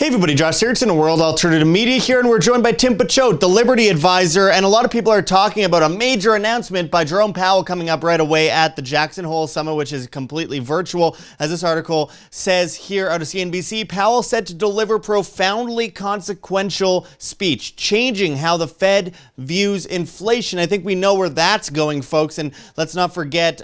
Hey everybody, Josh Sigurdson of World Alternative Media here, and we're joined by Tim Picciott, the Liberty advisor, and a lot of people are talking about a major announcement by Jerome Powell coming up right away at the Jacksonhole Summit, which is completely virtual. As this article says here out of CNBC, Powell set to deliver profoundly consequential speech, changing how the Fed views inflation. I think we know where that's going, folks, and let's not forget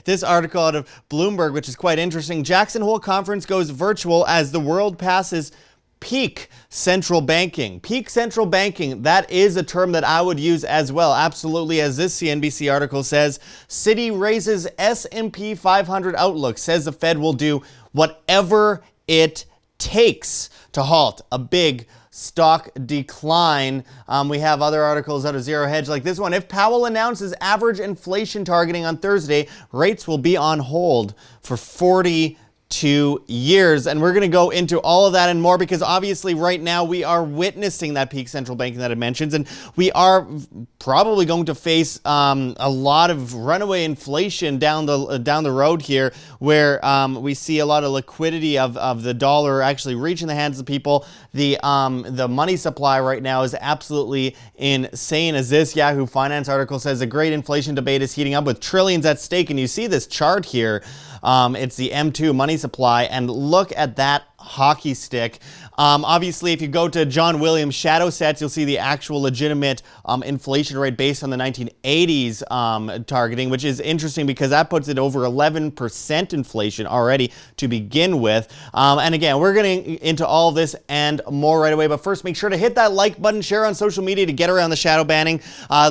this article out of Bloomberg, which is quite interesting. Jacksonhole conference goes virtual as the world passes peak central banking. Peak central banking, that is a term that I would use as well. Absolutely. As this CNBC article says, Citi raises S&P 500 outlook, says the Fed will do whatever it takes to halt a big stock decline. We have other articles out of Zero Hedge like this one. If Powell announces average inflation targeting on Thursday, rates will be on hold for 42 years. And we're going to go into all of that and more because obviously right now we are witnessing that peak central banking that it mentions, and we are probably going to face a lot of runaway inflation down the road here, where we see a lot of liquidity of the dollar actually reaching the hands of people. The money supply right now is absolutely insane. As this Yahoo Finance article says, the great inflation debate is heating up with trillions at stake. And you see this chart here. It's the M2 money supply, and look at that hockey stick. Obviously, if you go to John Williams' shadow sets, you'll see the actual legitimate inflation rate based on the 1980s targeting, which is interesting because that puts it over 11% inflation already to begin with. And again, we're getting into all of this and more right away. But first, make sure to hit that like button, share on social media to get around the shadow banning.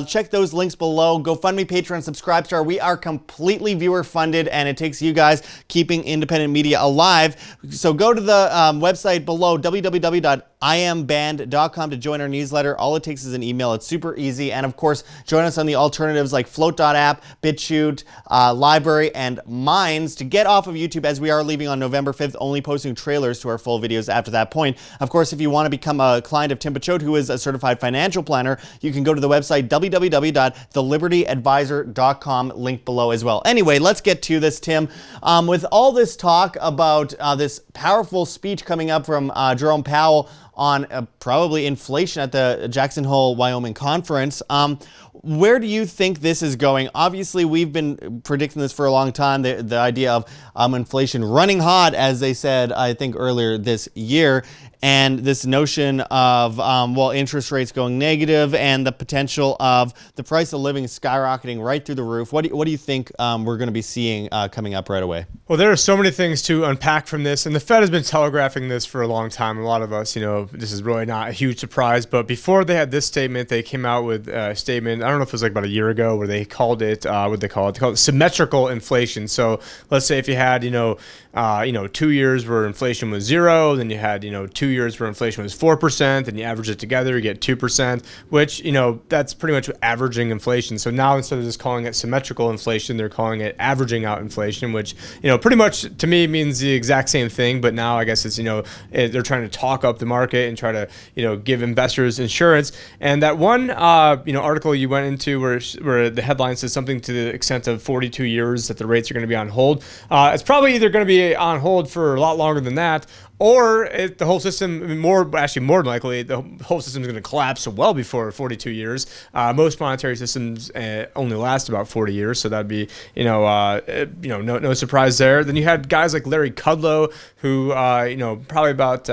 Check those links below. GoFundMe, Patreon, Subscribestar. We are completely viewer funded, and it takes you guys keeping independent media alive. So go to the website below, www.iamband.com, to join our newsletter. All it takes is an email. It's super easy. And of course, join us on the alternatives like Flote.app, BitChute, LBRY, and Minds to get off of YouTube, as we are leaving on November 5th, only posting trailers to our full videos after that point. Of course, if you want to become a client of Tim Picciott, who is a certified financial planner, you can go to the website www.thelibertyadvisor.com, link below as well. Anyway, let's get to this, Tim. With all this talk about this powerful speech coming up from Jerome Powell on probably inflation at the Jacksonhole, Wyoming conference, where do you think this is going? Obviously, we've been predicting this for a long time, the idea of inflation running hot, as they said, I think, earlier this year. And this notion of, interest rates going negative and the potential of the price of living skyrocketing right through the roof. What do you think we're going to be seeing coming up right away? Well, there are so many things to unpack from this, and the Fed has been telegraphing this for a long time. A lot of us, this is really not a huge surprise, but before they had this statement, they came out with a statement, I don't know if it was like about a year ago, where they called it, they called it symmetrical inflation. So let's say if you had, 2 years where inflation was 0, then you had, 2 years where inflation was 4%, and you average it together, you get 2%, which, that's pretty much averaging inflation. So now instead of just calling it symmetrical inflation, they're calling it averaging out inflation, which, pretty much to me means the exact same thing. But now I guess it's, they're trying to talk up the market and try to, give investors insurance. And that one, article you went into where the headline says something to the extent of 42 years that the rates are going to be on hold. It's probably either going to be on hold for a lot longer than that, or the whole system, more than likely, the whole system is going to collapse well before 42 years. Most monetary systems only last about 40 years, so that'd be, no surprise there. Then you had guys like Larry Kudlow, who, probably about,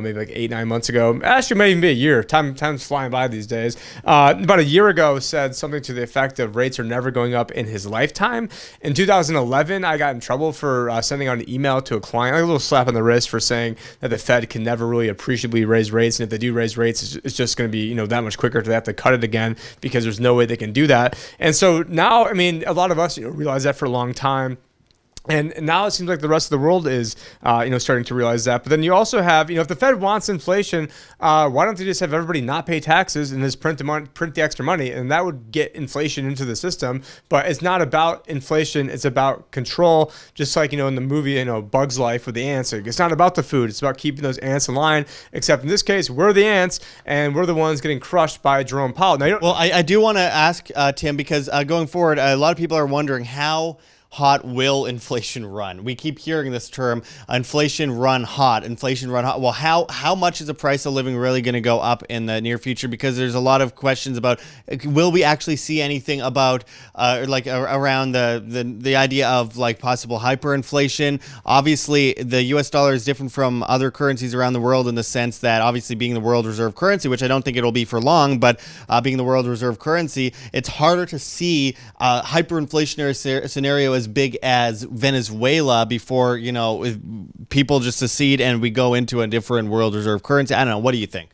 maybe like 8-9 months ago, actually might even be a year. Time's flying by these days. About a year ago, said something to the effect of rates are never going up in his lifetime. In 2011, I got in trouble for sending out an email to a client, like a little slap on the wrist for saying that the Fed can never really appreciably raise rates, and if they do raise rates, it's just going to be that much quicker. They have to cut it again because there's no way they can do that. And so now, a lot of us realize that for a long time. And now it seems like the rest of the world is, starting to realize that. But then you also have, if the Fed wants inflation, why don't they just have everybody not pay taxes and just print the extra money? And that would get inflation into the system. But it's not about inflation. It's about control. Just like, in the movie, Bug's Life with the ants. It's not about the food. It's about keeping those ants in line. Except in this case, we're the ants, and we're the ones getting crushed by Jerome Powell. Now, I do want to ask, Tim, because going forward, a lot of people are wondering how hot will inflation run? We keep hearing this term, inflation run hot, inflation run hot. Well, how much is the price of living really going to go up in the near future? Because there's a lot of questions about, will we actually see anything about around the idea of like possible hyperinflation? Obviously, the US dollar is different from other currencies around the world in the sense that obviously being the world reserve currency, which I don't think it'll be for long, but being the world reserve currency, it's harder to see a hyperinflationary scenario as big as Venezuela before, people just secede and we go into a different world reserve currency. I don't know. What do you think?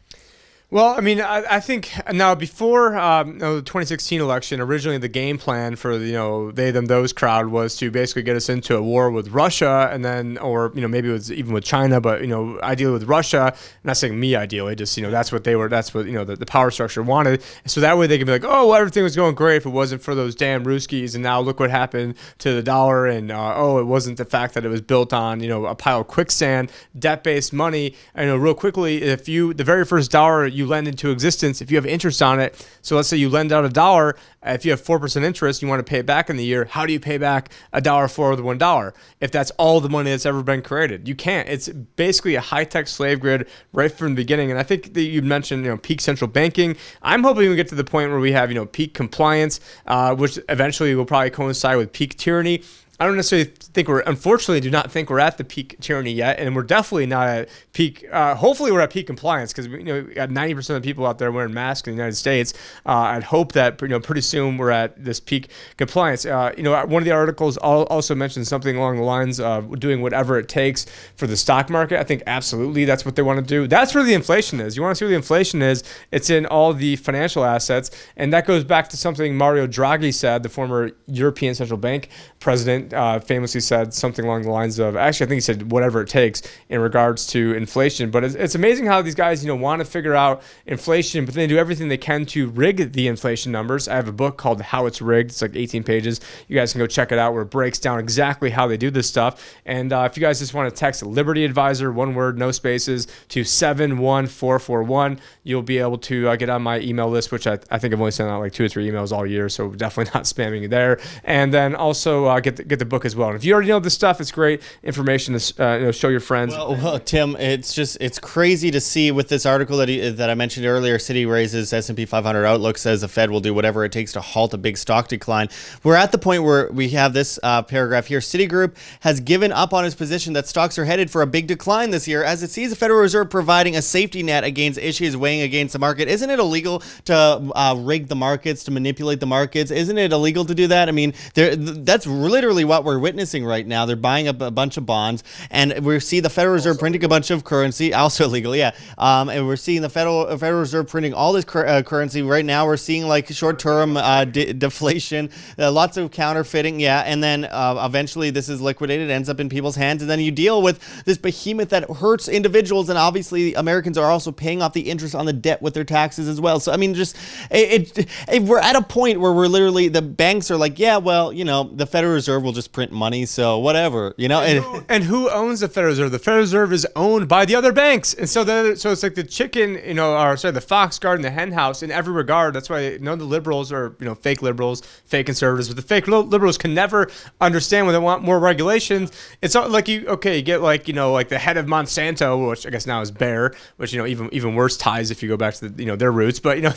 Well, I mean, I think now before the 2016 election, originally the game plan for they them those crowd was to basically get us into a war with Russia, and then maybe it was even with China, but ideally with Russia. I'm not saying me ideally, just that's what the power structure wanted. So that way they can be like, oh, well, everything was going great if it wasn't for those damn Ruskies, and now look what happened to the dollar, and it wasn't the fact that it was built on a pile of quicksand, debt-based money. Real quickly, if the very first dollar you lend into existence, if you have interest on it, so let's say you lend out $1, if you have 4% interest, you want to pay it back in the year, how do you pay back $1 for the $1 if that's all the money that's ever been created? You can't. It's basically a high-tech slave grid right from the beginning. And I think that you mentioned peak central banking. I'm hoping we get to the point where we have peak compliance, which eventually will probably coincide with peak tyranny. I don't necessarily think unfortunately do not think we're at the peak tyranny yet, and we're definitely not at peak, hopefully we're at peak compliance, because we got 90% of people out there wearing masks in the United States. I'd hope that pretty soon we're at this peak compliance. One of the articles also mentioned something along the lines of doing whatever it takes for the stock market. I think absolutely that's what they want to do. That's where the inflation is. You want to see where the inflation is? It's in all the financial assets, and that goes back to something Mario Draghi said, the former European Central Bank president. Famously said something along the lines of, actually, I think he said whatever it takes in regards to inflation. But it's amazing how these guys, want to figure out inflation, but then they do everything they can to rig the inflation numbers. I have a book called How It's Rigged. It's like 18 pages. You guys can go check it out, where it breaks down exactly how they do this stuff. And if you guys just want to text Liberty Advisor, one word, no spaces, to 71441, you'll be able to get on my email list, which I think I've only sent out like 2 or 3 emails all year, so definitely not spamming you there. And then also get the book as well. And if you already know this stuff, it's great information to show your friends. Well, Tim, it's crazy to see with this article that I mentioned earlier. Citi raises S&P 500 outlook, says the Fed will do whatever it takes to halt a big stock decline. We're at the point where we have this paragraph here. Citigroup has given up on its position that stocks are headed for a big decline this year, as it sees the Federal Reserve providing a safety net against issues weighing against the market. Isn't it illegal to rig the markets, to manipulate the markets? Isn't it illegal to do that? I mean, that's literally what we're witnessing right now. They're buying up a bunch of bonds, and we see the Federal Reserve printing a bunch of currency, also illegal, yeah. And we're seeing the Federal Reserve printing all this currency right now. We're seeing like short-term deflation, lots of counterfeiting, yeah. And then eventually this is liquidated, ends up in people's hands, and then you deal with this behemoth that hurts individuals, and obviously Americans are also paying off the interest on the debt with their taxes as well. So I mean, just we're at a point where we're literally, the banks are like, yeah, well, the Federal Reserve will just print money, so whatever, And who owns the Federal Reserve? The Federal Reserve is owned by the other banks, and so it's like the chicken, the fox guard and the hen house in every regard. That's why the liberals are fake liberals, fake conservatives, but the fake liberals can never understand when they want more regulations. It's not like you get like like the head of Monsanto, which I guess now is Bayer, which even worse ties if you go back to their roots. But yeah,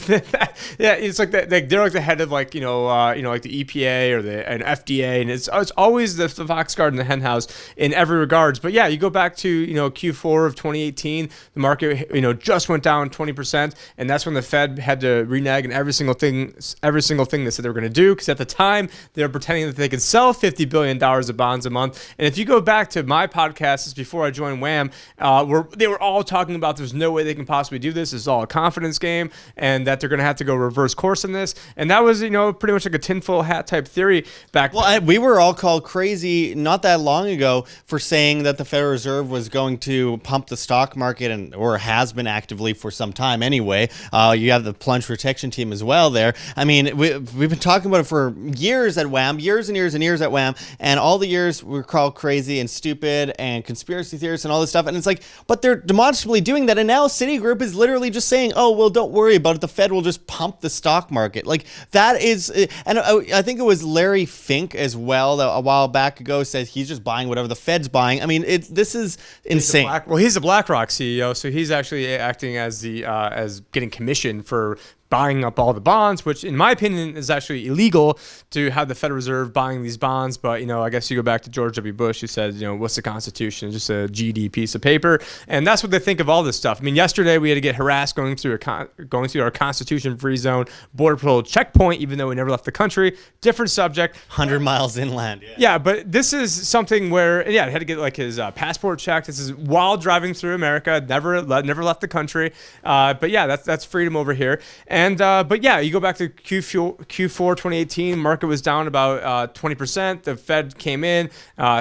it's like that. They're like the head of like like the EPA or an FDA, and it's always the fox guard and the hen house in every regards. But yeah, you go back to Q4 of 2018, the market just went down 20%, and that's when the Fed had to renege on every single thing they said they were going to do, because at the time they were pretending that they could sell $50 billion of bonds a month. And if you go back to my podcast, this before I joined Wham, they were all talking about there's no way they can possibly do this. It's all a confidence game, and that they're going to have to go reverse course in this. And that was pretty much like a tinfoil hat type theory back then. We were all called crazy not that long ago for saying that the Federal Reserve was going to pump the stock market, or has been actively for some time anyway. You have the plunge protection team as well there. I mean, we've been talking about it for years at Wham, years and years and years at Wham, and all the years we're called crazy and stupid and conspiracy theorists and all this stuff. And it's like, but they're demonstrably doing that. And now Citigroup is literally just saying, oh, well, don't worry about it. The Fed will just pump the stock market. Like, that is, and I think it was Larry Fink as well a while back ago said he's just buying whatever the Fed's buying. I mean, this is insane. He's a BlackRock CEO, so he's actually acting as as getting commission for buying up all the bonds, which in my opinion is actually illegal to have the Federal Reserve buying these bonds. But, I guess you go back to George W. Bush, who said, what's the Constitution? It's just a GD piece of paper. And that's what they think of all this stuff. I mean, yesterday we had to get harassed going through our Constitution-free zone border patrol checkpoint, even though we never left the country. Different subject. 100 miles inland. Yeah, but this is something where, he had to get like his passport checked. This is while driving through America, never left the country. But yeah, that's freedom over here. But yeah, you go back to Q4 2018, market was down about 20%. The Fed came in,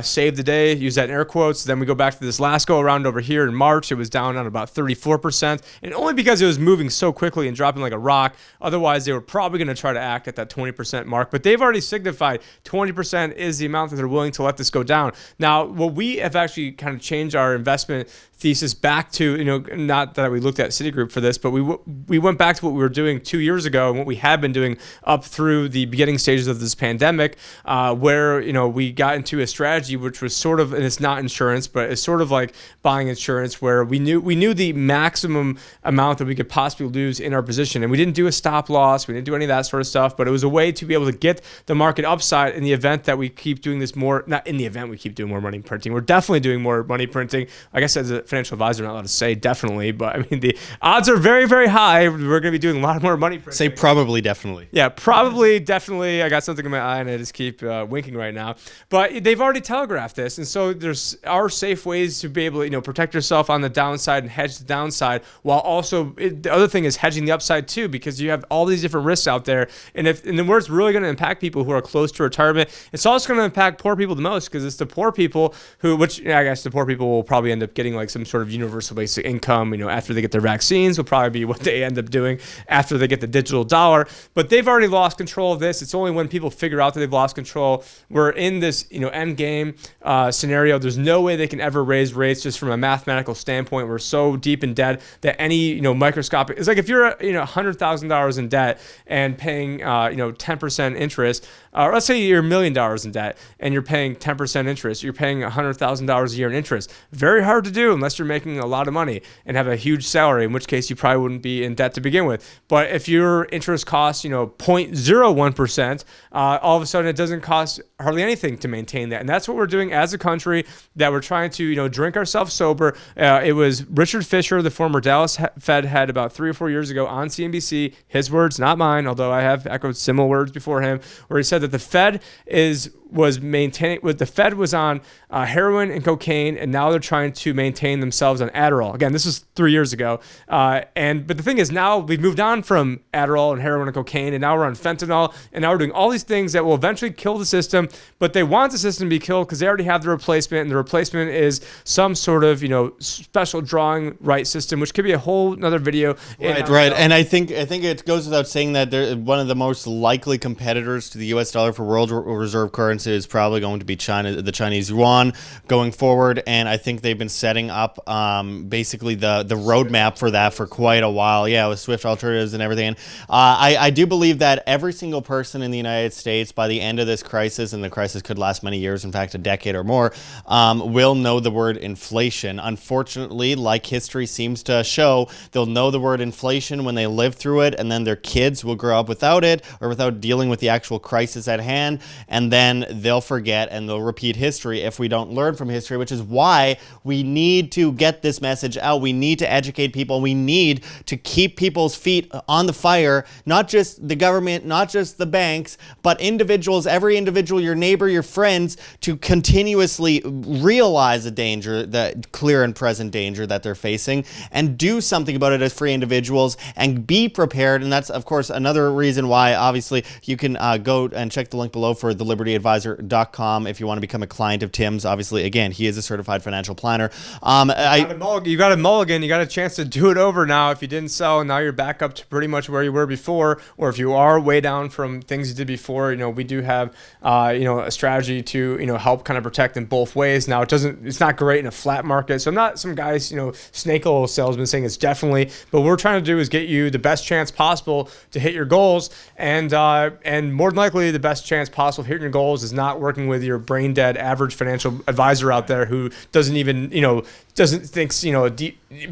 saved the day, use that in air quotes. Then we go back to this last go around over here in March. It was down on about 34%, and only because it was moving so quickly and dropping like a rock. Otherwise, they were probably going to try to act at that 20% mark. But they've already signified 20% is the amount that they're willing to let this go down. Now, what we have actually kind of changed our investment thesis back to, not that we looked at Citigroup for this, but we went back to what we were doing 2 years ago and what we had been doing up through the beginning stages of this pandemic, where we got into a strategy which was sort of, and it's not insurance, but it's sort of like buying insurance, where we knew the maximum amount that we could possibly lose in our position, and we didn't do a stop loss, we didn't do any of that sort of stuff, but it was a way to be able to get the market upside in the event that we keep doing this more. Not in the event we keep doing more money printing, we're definitely doing more money printing. Like I said, as a financial advisor, I'm not allowed to say definitely, but I mean the odds are very, very high. We're going to be doing a lot more money printing. Say probably, definitely. Yeah, probably, definitely. I got something in my eye and I just keep winking right now. But they've already telegraphed this, and so there's safe ways to be able to protect yourself on the downside and hedge the downside, while also the other thing is hedging the upside too, because you have all these different risks out there. And then where it's really going to impact people who are close to retirement, it's also going to impact poor people the most, because it's the poor people which I guess the poor people will probably end up getting like some sort of universal basic income, after they get their vaccines, will probably be what they end up doing after they get the digital dollar. But they've already lost control of this. It's only when people figure out that they've lost control. We're in this, end game scenario. There's no way they can ever raise rates just from a mathematical standpoint. We're so deep in debt that any, microscopic, it's like if you're, $100,000 in debt and paying, 10% interest, or let's say you're $1 million in debt and you're paying 10% interest, you're paying $100,000 a year in interest. Very hard to do unless you're making a lot of money and have a huge salary, in which case you probably wouldn't be in debt to begin with. But if your interest costs, 0.01%, all of a sudden it doesn't cost hardly anything to maintain that. And that's what we're doing as a country, that we're trying to, drink ourselves sober. It was Richard Fisher, the former Dallas Fed head, about 3 or 4 years ago on CNBC, his words, not mine, although I have echoed similar words before him, where he said that the Fed was on heroin and cocaine, and now they're trying to maintain themselves on Adderall. Again, this is 3 years ago. But the thing is, now we've moved on from Adderall and heroin and cocaine, and now we're on fentanyl, and now we're doing all these things that will eventually kill the system. But they want the system to be killed because they already have the replacement, and the replacement is some sort of special drawing right system, which could be a whole another video. Right. And I think it goes without saying that one of the most likely competitors to the U.S. dollar for world reserve currency is probably going to be China, the Chinese yuan, going forward. And I think they've been setting up basically the roadmap for that for quite a while. Yeah, with SWIFT alternatives and everything. And I do believe that every single person in the United States, by the end of this crisis, and the crisis could last many years, in fact a decade or more, will know the word inflation. Unfortunately, like history seems to show, they'll know the word inflation when they live through it, and then their kids will grow up without it, or without dealing with the actual crisis at hand, and then they'll forget and they'll repeat history if we don't learn from history, which is why we need to get this message out. We need to educate people. We need to keep people's feet on the fire, not just the government, not just the banks, but individuals, every individual, your neighbor, your friends, to continuously realize the danger, the clear and present danger that they're facing, and do something about it as free individuals and be prepared. And that's, of course, another reason why, obviously, you can go and check the link below for thelibertyadvisor.com if you want to become a client of Tim's. Obviously, again, he is a certified financial planner. You got a mulligan. You got a chance to do it over now. If you didn't sell, now you're back up to pretty much where you were before. Or if you are way down from things you did before, we do have a strategy to help kind of protect in both ways. Now it's not great in a flat market. So I'm not some guys snake oil salesman saying it's definitely, but what we're trying to do is get you the best chance possible to hit your goals, and more than likely the best chance possible of hitting your goals is not working with your brain dead average financial advisor out there who doesn't even,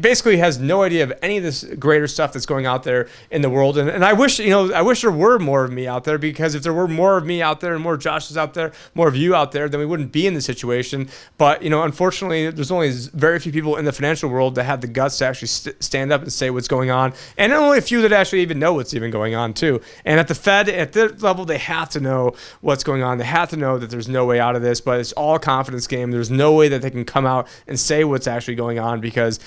basically has no idea of any of this greater stuff that's going out there in the world. And I wish there were more of me out there, because if there were more of me out there and more Joshes out there, more of you out there, then we wouldn't be in this situation. But, unfortunately, there's only very few people in the financial world that have the guts to actually stand up and say what's going on. And only a few that actually even know what's even going on too. And at the Fed, at their level, they have to know what's going on. They have to know that there's no way out of this, but it's all a confidence game. There's no way that they can come out and say what's actually going on, because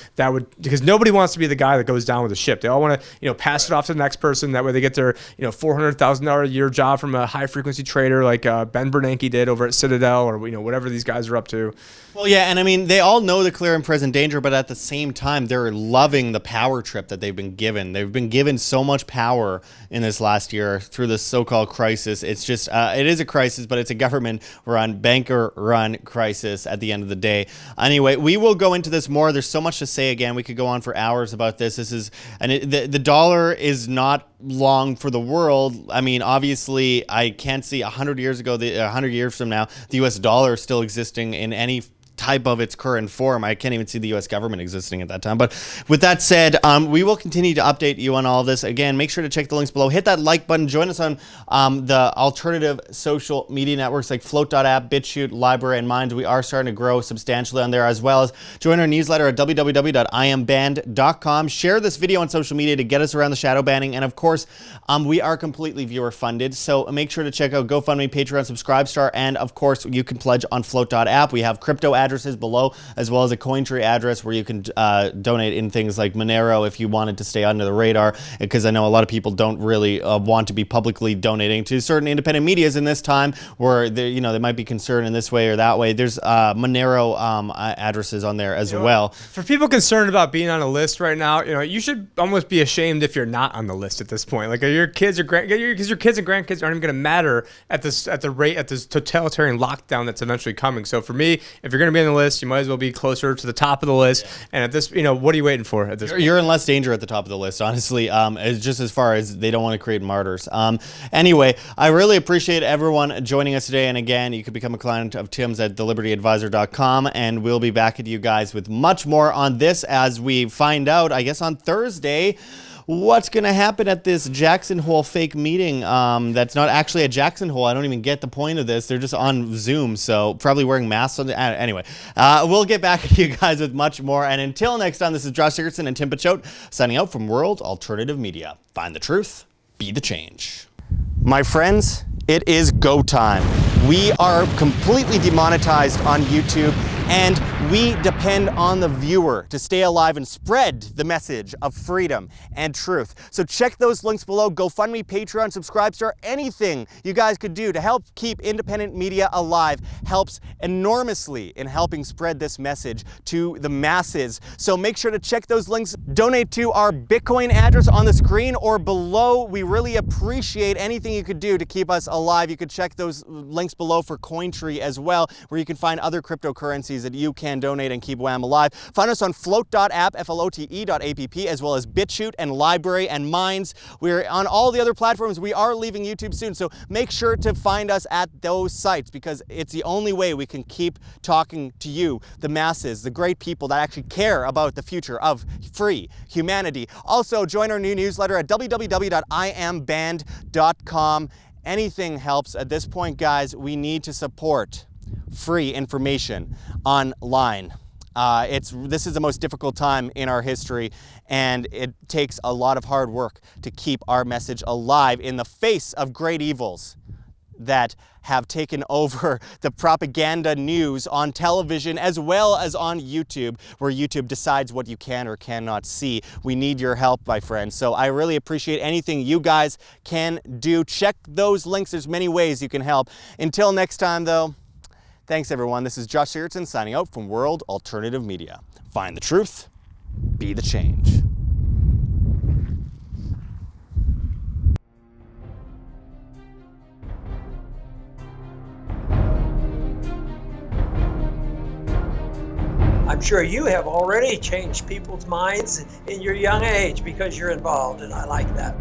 nobody wants to be the guy that goes down with the ship. They all want to, pass it off to the next person. That way they get their, $400,000 a year job from a high frequency trader like Ben Bernanke did over at Citadel, or, whatever these guys are up to. Well, yeah, and I mean, they all know the clear and present danger, but at the same time, they're loving the power trip that they've been given. They've been given so much power in this last year through this so-called crisis. It's just, it is a crisis, but it's a government-run, banker-run crisis at the end of the day. Anyway, we will go into this more. There's so much to say. Again, we could go on for hours about this. The dollar is not long for the world. I mean, obviously, I can't see 100 years from now, the U.S. dollar still existing in any type of its current form. I can't even see the U.S. government existing at that time. But with that said, we will continue to update you on all of this. Again, make sure to check the links below. Hit that like button. Join us on the alternative social media networks like Flote.app, BitChute, LBRY, and Minds. We are starting to grow substantially on there, as well as join our newsletter at www.iambanned.com. Share this video on social media to get us around the shadow banning. And of course, we are completely viewer funded. So make sure to check out GoFundMe, Patreon, Subscribestar, and of course, you can pledge on Flote.app. We have crypto addresses below, as well as a Cointree address where you can donate in things like Monero if you wanted to stay under the radar, because I know a lot of people don't really want to be publicly donating to certain independent medias in this time where they might be concerned in this way or that way. There's Monero addresses on there as well. For people concerned about being on a list right now, you should almost be ashamed if you're not on the list at this point. Like, your kids and grandkids aren't even going to matter at this totalitarian lockdown that's eventually coming. So for me, if you're going to be on the list, you might as well be closer to the top of the list. Yeah. And at this, what are you waiting for at this point? You're in less danger at the top of the list, honestly, just as far as they don't want to create martyrs. Anyway, I really appreciate everyone joining us today. And again, you could become a client of Tim's at thelibertyadvisor.com, and we'll be back at you guys with much more on this as we find out, I guess, on Thursday, what's going to happen at this Jacksonhole fake meeting that's not actually at Jacksonhole. I don't even get the point of this. They're just on Zoom, so probably wearing masks. Anyway, we'll get back at you guys with much more. And until next time, this is Sigurdson and Tim Picciott signing out from World Alternative Media. Find the truth, be the change. My friends, it is go time. We are completely demonetized on YouTube, and we depend on the viewer to stay alive and spread the message of freedom and truth. So check those links below. GoFundMe, Patreon, Subscribestar, anything you guys could do to help keep independent media alive helps enormously in helping spread this message to the masses. So make sure to check those links. Donate to our Bitcoin address on the screen or below. We really appreciate anything you could do to keep us alive. You could check those links below for Cointree as well, where you can find other cryptocurrencies that you can donate and keep WAM alive. Find us on Flote.app, FLOTE.app, as well as BitChute and LBRY and Minds. We're on all the other platforms. We are leaving YouTube soon, so make sure to find us at those sites, because it's the only way we can keep talking to you, the masses, the great people that actually care about the future of free humanity. Also, join our new newsletter at www.iambanned.com. Anything helps at this point, guys. We need to support free information online. This is the most difficult time in our history, and it takes a lot of hard work to keep our message alive in the face of great evils that have taken over the propaganda news on television as well as on YouTube, where YouTube decides what you can or cannot see. We need your help, my friends. So I really appreciate anything you guys can do. Check those links. There's many ways you can help. Until next time, though, thanks, everyone. This is Sigurdson signing out from World Alternative Media. Find the truth, be the change. I'm sure you have already changed people's minds in your young age because you're involved, and I like that.